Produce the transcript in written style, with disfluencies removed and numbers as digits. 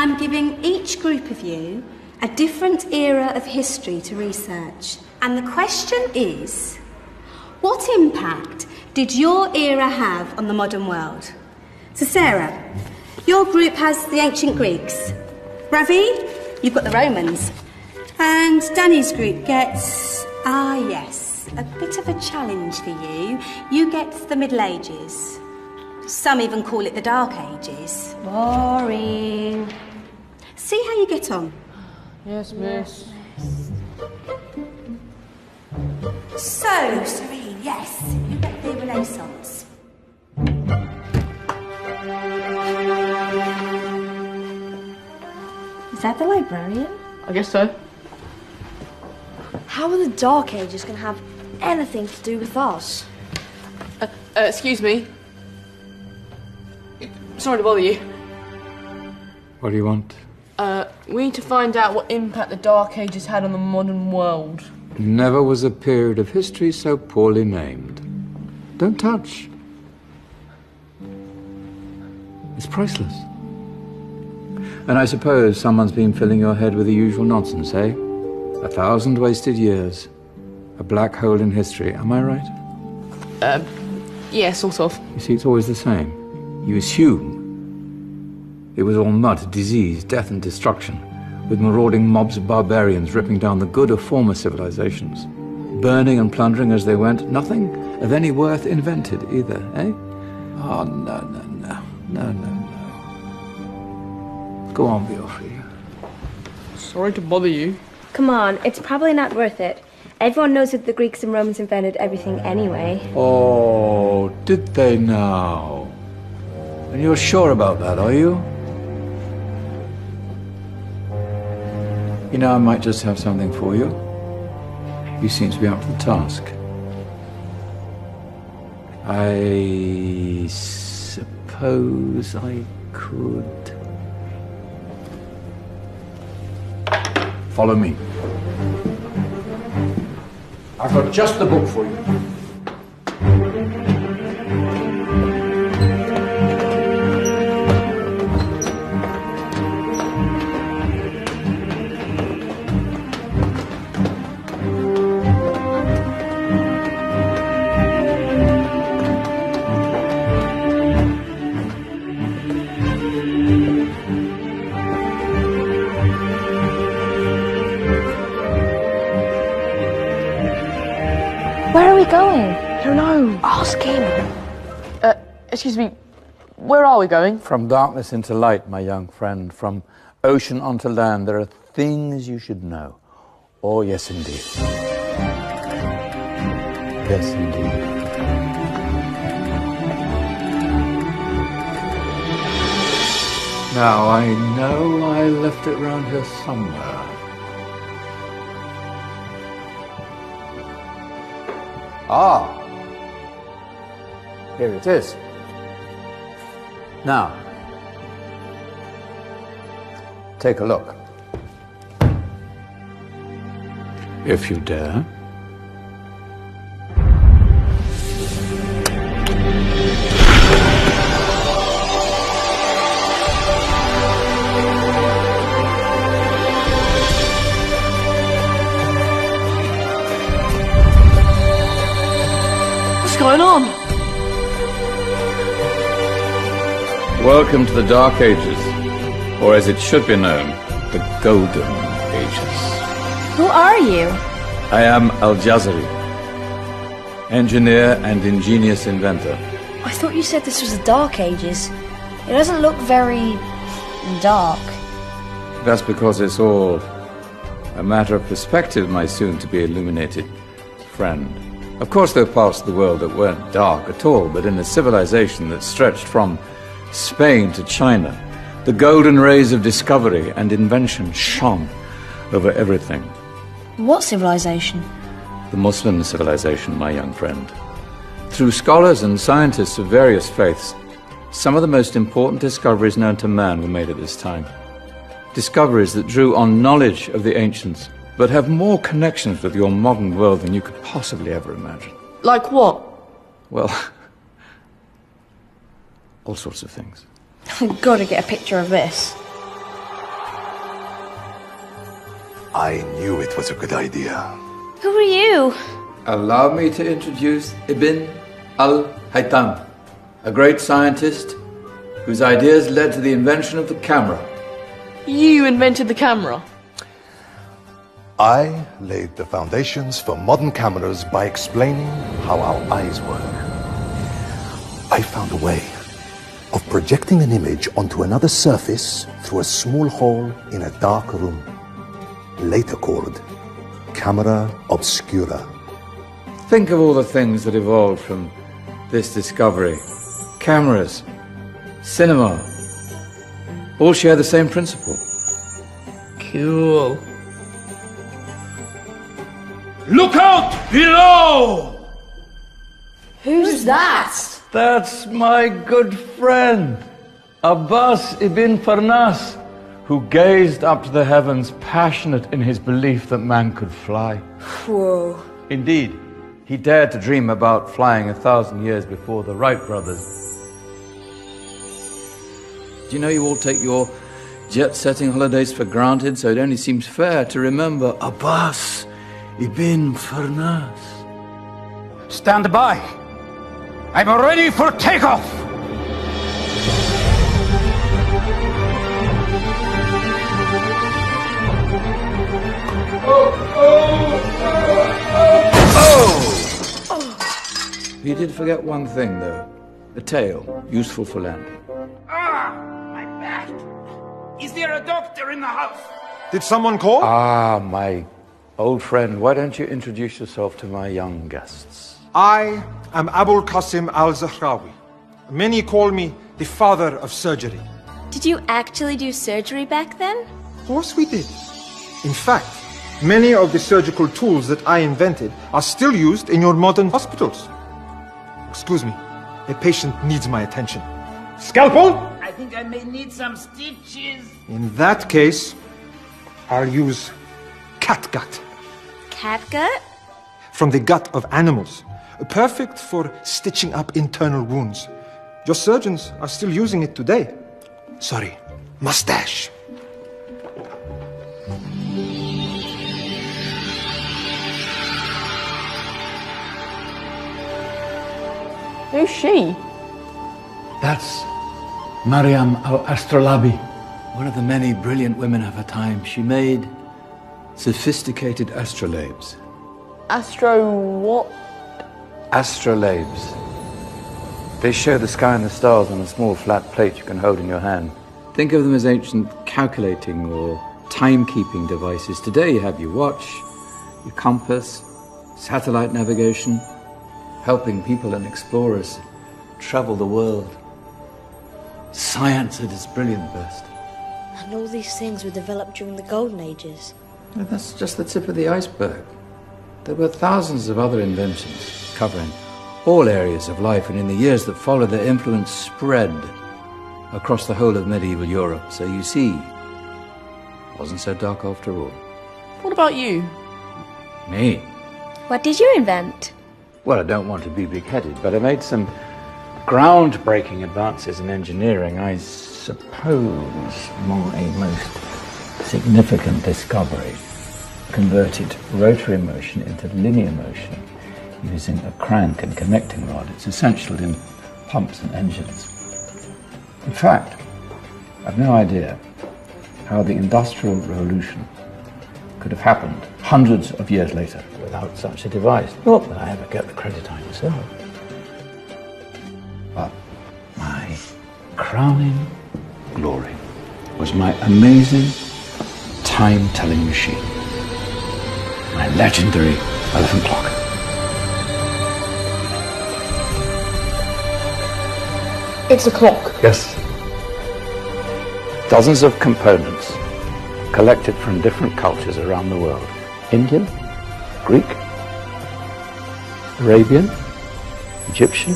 I'm giving each group of you a different era of history to research. And the question is, what impact did your era have on the modern world? So Sarah, your group has the ancient Greeks. Ravi, you've got the Romans. And Danny's group gets, yes, a bit of a challenge for you. You get the Middle Ages. Some even call it the Dark Ages. Boring. See how you get on. Yes, miss. So, Serene, yes, you get the Renaissance. Is that the librarian? I guess so. How are the Dark Ages going to have anything to do with us? Excuse me. Sorry to bother you. What do you want? We need to find out what impact the Dark Ages had on the modern world. Never was a period of history so poorly named. Don't touch. It's priceless. And I suppose someone's been filling your head with the usual nonsense, eh? 1,000 wasted years. A black hole in history, am I right? Yeah, sort of. You see, it's always the same. You assume it was all mud, disease, death and destruction, with marauding mobs of barbarians ripping down the good of former civilizations, burning and plundering as they went, nothing of any worth invented either, eh? Oh, no. Go on, Beofrey. Sorry to bother you. Come on, it's probably not worth it. Everyone knows that the Greeks and Romans invented everything anyway. Oh, did they now? And you're sure about that, are you? You know, I might just have something for you. You seem to be up to the task. I suppose I could... Follow me. I've got just the book for you. Where are we going? I don't know. Ask him. Excuse me. Where are we going? From darkness into light, my young friend. From ocean onto land, there are things you should know. Oh, yes, indeed. Yes, indeed. Now, I know I left it round here somewhere. Ah, here it is. Now, take a look. If you dare. What's going on? Welcome to the Dark Ages, or as it should be known, the Golden Ages. Who are you? I am Al-Jazari, engineer and ingenious inventor. I thought you said this was the Dark Ages. It doesn't look very dark. That's because it's all a matter of perspective, my soon-to-be illuminated friend. Of course, there are parts of the world that weren't dark at all, but in a civilization that stretched from Spain to China, the golden rays of discovery and invention shone over everything. What civilization? The Muslim civilization, my young friend. Through scholars and scientists of various faiths, some of the most important discoveries known to man were made at this time. Discoveries that drew on knowledge of the ancients, but have more connections with your modern world than you could possibly ever imagine. Like what? Well, all sorts of things. I've got to get a picture of this. I knew it was a good idea. Who are you? Allow me to introduce Ibn al-Haytham, a great scientist whose ideas led to the invention of the camera. You invented the camera. I laid the foundations for modern cameras by explaining how our eyes work. I found a way of projecting an image onto another surface through a small hole in a dark room, later called camera obscura. Think of all the things that evolved from this discovery. Cameras, cinema, all share the same principle. Cool. Look out below! Who's that? That's my good friend, Abbas ibn Farnas, who gazed up to the heavens, passionate in his belief that man could fly. Whoa. Indeed, he dared to dream about flying 1,000 years before the Wright brothers. Do you know you all take your jet-setting holidays for granted, so it only seems fair to remember Abbas ibn Farnas. Stand by. I'm ready for takeoff. You did forget one thing, though. A tail, useful for landing. My back. Is there a doctor in the house? Did someone call? Ah, my old friend, why don't you introduce yourself to my young guests? I am Abul Qasim al-Zahrawi. Many call me the father of surgery. Did you actually do surgery back then? Of course we did. In fact, many of the surgical tools that I invented are still used in your modern hospitals. Excuse me, a patient needs my attention. Scalpel? I think I may need some stitches. In that case, I'll use catgut. Catgut? From the gut of animals. Perfect for stitching up internal wounds. Your surgeons are still using it today. Sorry, mustache. Who's she? That's Maryam al-Astrolabi, one of the many brilliant women of her time. She made sophisticated astrolabes. Astro what? Astrolabes. They show the sky and the stars on a small flat plate you can hold in your hand. Think of them as ancient calculating or timekeeping devices. Today you have your watch, your compass, satellite navigation, helping people and explorers travel the world. Science at its brilliant best. And all these things were developed during the Golden Ages. And that's just the tip of the iceberg. There were thousands of other inventions covering all areas of life, and in the years that followed, their influence spread across the whole of medieval Europe. So you see, it wasn't so dark after all. What about you? Me? What did you invent? Well, I don't want to be big-headed, but I made some groundbreaking advances in engineering. I suppose my most significant discovery converted rotary motion into linear motion using a crank and connecting rod. It's essential in pumps and engines. In fact, I've no idea how the Industrial Revolution could have happened hundreds of years later without such a device. Not that I ever get the credit I deserve. But my crowning glory was my amazing time-telling machine. My legendary elephant clock. It's a clock. Yes. Dozens of components collected from different cultures around the world. Indian, Greek, Arabian, Egyptian,